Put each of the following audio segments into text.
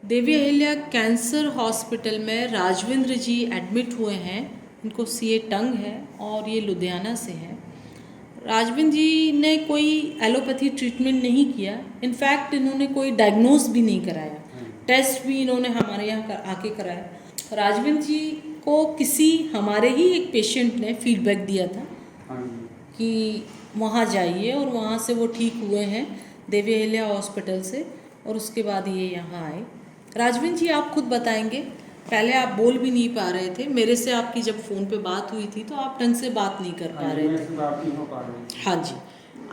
देवी Ahilya cancer hospital में राजविंद्र जी admit हुए हैं। इनको सीए टंग है और ये लुधियाना से हैं। राजविंद्र जी ने कोई एलोपैथी ट्रीटमेंट नहीं किया, इनफैक्ट इन्होंने कोई डायग्नोज भी नहीं कराया, टेस्ट भी इन्होंने हमारे यहाँ आके कराया। राजविंद्र जी को किसी हमारे ही एक पेशेंट ने फीडबैक दिया था कि वहाँ जाइए और वहाँ से वो ठीक हुए हैं देवी अहिल्या हॉस्पिटल से, और उसके बाद ये यहाँ आए। राजविंद्र जी आप खुद बताएंगे, पहले आप बोल भी नहीं पा रहे थे, मेरे से आपकी जब फ़ोन पे बात हुई थी तो आप ढंग से बात नहीं कर पा रहे थे। हाँ जी,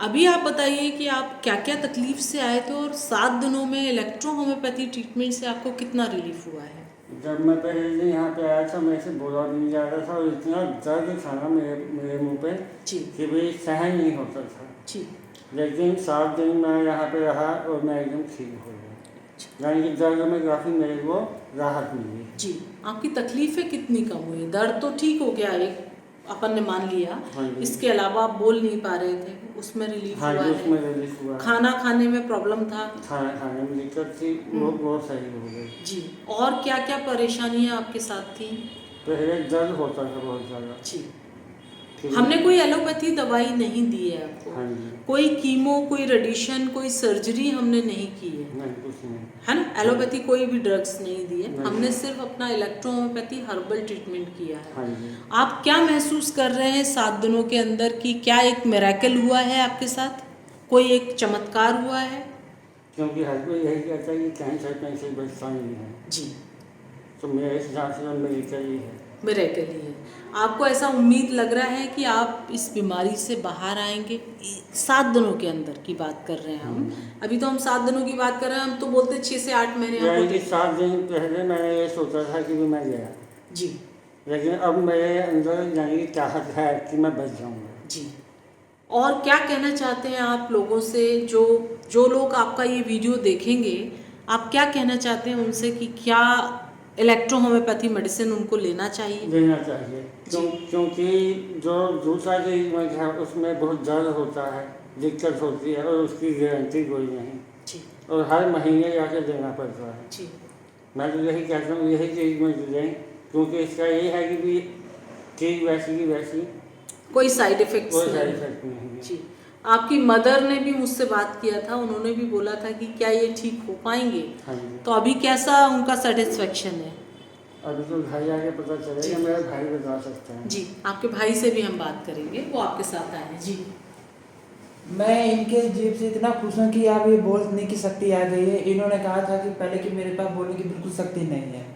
अभी आप बताइए कि आप क्या क्या तकलीफ से आए थे और 7 दिनों में इलेक्ट्रो होम्योपैथी ट्रीटमेंट से आपको कितना रिलीफ हुआ है? जब मैं पहले दिन यहाँ पे आया था मेरे से बोला नहीं जा रहा था और इतना दर्द था ना मेरे मुंह पे कि भाई सहन नहीं होता था जी। लेकिन 7 दिन मैं यहाँ पे रहा और मैं एकदम ठीक हो गया, यानी कि दर्द में काफ़ी मेरे को राहत मिली जी। आपकी तकलीफें कितनी कम हुई? दर्द तो ठीक हो गया, एक अपन ने मान लिया, इसके अलावा आप बोल नहीं पा रहे थे, उसमें रिलीफ हुआ है? उसमें रिलीफ हुआ। खाना खाने में प्रॉब्लम था? खाना खाने में दिक्कत थी, वो सही हो गई जी। और क्या क्या परेशानियाँ आपके साथ थी? पहले दर्द होता था बहुत ज़्यादा जी। हमने कोई एलोपैथी दवाई नहीं दी है आपको? हाँ जी। कोई कीमो, कोई रेडिएशन, कोई सर्जरी हमने नहीं की है? नहीं, कुछ नहीं है ना। एलोपैथी कोई भी ड्रग्स नहीं दिए, हमने सिर्फ अपना इलेक्ट्रो होम्योपैथी हर्बल ट्रीटमेंट किया है। हाँ जी। आप क्या महसूस कर रहे हैं 7 दिनों के अंदर कि क्या एक मिरेकल हुआ है आपके साथ, कोई एक चमत्कार हुआ है? क्योंकि हर कोई यही कहता है कि कैंसर से बचता नहीं है जी, तो मेरे हिसाब से मिरेकल ही है। मिरेकल ही है। आपको ऐसा उम्मीद लग रहा है कि आप इस बीमारी से बाहर आएंगे? 7 दिनों के अंदर की बात कर रहे हैं हम, अभी तो हम 7 दिनों की बात कर रहे हैं, हम तो बोलते 6 से 8 महीने। 7 दिन पहले मैंने ये सोचा था कि मैं गया जी, लेकिन अब मेरे अंदर यानी चाहत है कि मैं बच जाऊंगा जी। और क्या कहना चाहते हैं आप लोगों से, जो लोग आपका ये वीडियो देखेंगे, आप क्या कहना चाहते हैं उनसे कि क्या इलेक्ट्रो होम्योपैथी मेडिसिन उनको लेना चाहिए? क्योंकि जो दूसरा ट्रीटमेंट है उसमें बहुत दर्द होता है, दिक्कत होती है और उसकी गारंटी कोई नहीं जी। और हर महीने जाके देना पड़ता है जी। मैं तो यही कहता हूँ यही ट्रीटमेंट लें, क्योंकि इसका यही है कि भी ठीक वैसी की वैसी कोई साइड इफेक्ट नहीं है जी। आपकी मदर ने भी मुझसे बात किया था, उन्होंने भी बोला था कि क्या ये ठीक हो पाएंगे? हाँ। तो अभी कैसा उनका सेटिस्फेक्शन है? अभी तो घर जाके पता चलेगा, मेरा भाई बता सकता है जी। आपके भाई से भी हम बात करेंगे, वो आपके साथ आए हैं जी। मैं इनके जीव से इतना खुश हूँ कि अब ये बोलने की शक्ति आ गई है। इन्होंने कहा था कि पहले कि मेरे पास बोलने की बिल्कुल शक्ति नहीं है,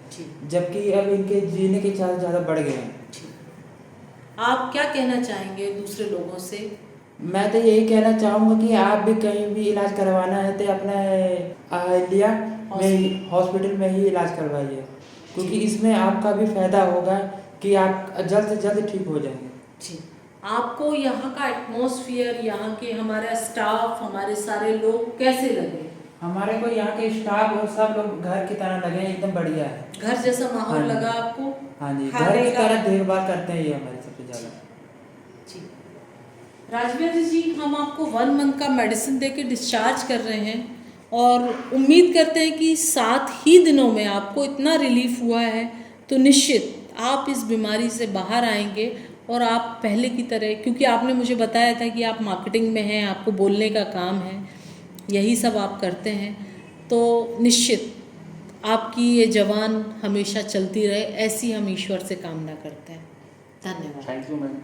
जबकि अब इनके जीने के चांस ज़्यादा बढ़ गए हैं। आप क्या कहना चाहेंगे दूसरे लोगों से? मैं तो यही कहना चाहूँगा कि आप भी कहीं भी इलाज करवाना है तो अपना अहिल्या में हॉस्पिटल में ही इलाज करवाइए, क्योंकि इसमें आपका भी फायदा होगा कि आप जल्द से जल्द ठीक हो जाएंगे। जी। आपको यहाँ का एटमॉस्फेयर, यहाँ के हमारा स्टाफ, हमारे सारे लोग कैसे लगे? हमारे को यहाँ के स्टाफ और सब लोग घर की तरह लगे, एकदम बढ़िया है। घर जैसा माहौल लगा आपको? हाँ जी, घर की तरह देखभाल करते हैं ये हमारे सबसे ज़्यादा। जी। राजवीर जी, हम आपको 1 मंथ का मेडिसिन देके डिस्चार्ज कर रहे हैं और उम्मीद करते हैं कि 7 ही दिनों में आपको इतना रिलीफ हुआ है तो निश्चित आप इस बीमारी से बाहर आएंगे और आप पहले की तरह, क्योंकि आपने मुझे बताया था कि आप मार्केटिंग में हैं, आपको बोलने का काम है, यही सब आप करते हैं, तो निश्चित आपकी ये जवान हमेशा चलती रहे, ऐसी हम ईश्वर से कामना करते हैं। धन्यवाद। Thank you ma'am.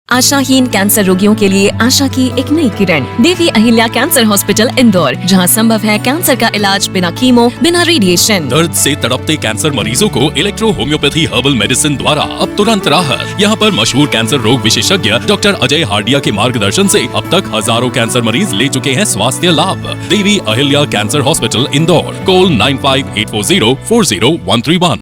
आशाहीन कैंसर रोगियों के लिए आशा की एक नई किरण, देवी अहिल्या कैंसर हॉस्पिटल इंदौर, जहां संभव है कैंसर का इलाज बिना कीमो, बिना रेडिएशन। दर्द से तड़पते कैंसर मरीजों को इलेक्ट्रो होम्योपैथी हर्बल मेडिसिन द्वारा अब तुरंत राहत। यहां पर मशहूर कैंसर रोग विशेषज्ञ डॉक्टर अजय हार्डिया के मार्गदर्शन से अब तक हजारों कैंसर मरीज ले चुके हैं स्वास्थ्य लाभ। Devi Ahilya cancer hospital Indore, call 9584040131।